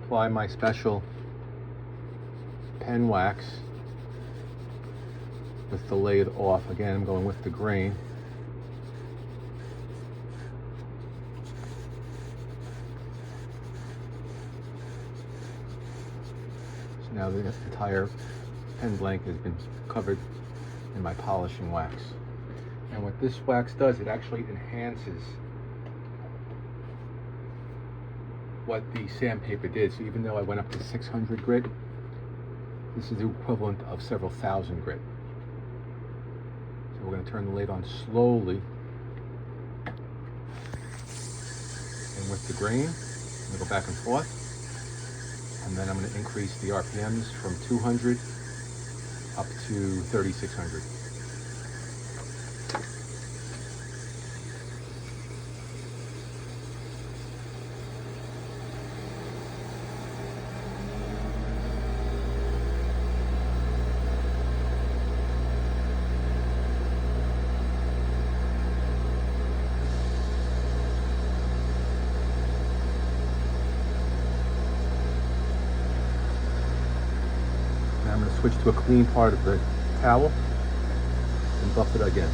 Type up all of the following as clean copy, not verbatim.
apply my special pen wax with the lathe off. Again, I'm going with the grain. So now the entire pen blank has been covered in my polishing wax. And what this wax does, it actually enhances what the sandpaper did. So even though I went up to 600 grit, this is the equivalent of several thousand grit. So we're going to turn the lathe on slowly. And with the grain, I'm going to go back and forth. And then I'm going to increase the RPMs from 200 up to 3,600. I'm going to switch to a clean part of the towel and buff it again.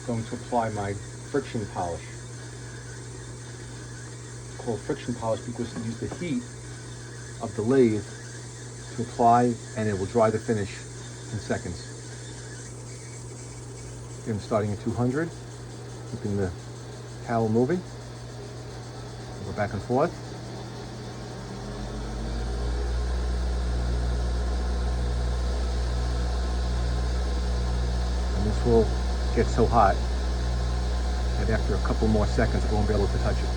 Going to apply my friction polish. It's called friction polish because it uses the heat of the lathe to apply, and it will dry the finish in seconds. Here I'm starting at 200, keeping the towel moving. Go back and forth. And this will get so hot that after a couple more seconds I won't be able to touch it.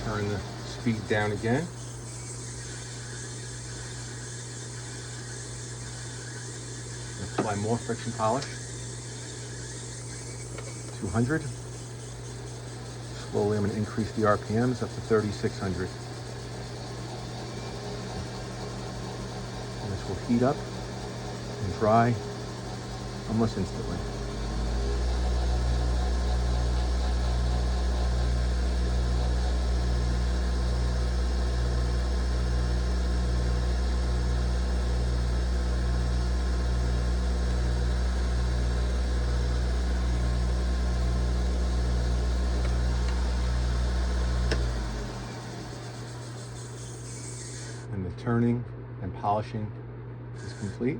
Turn the speed down again. Apply more friction polish. 200. Slowly I'm going to increase the RPMs up to 3,600. This will heat up and dry almost instantly. And the turning and polishing is complete.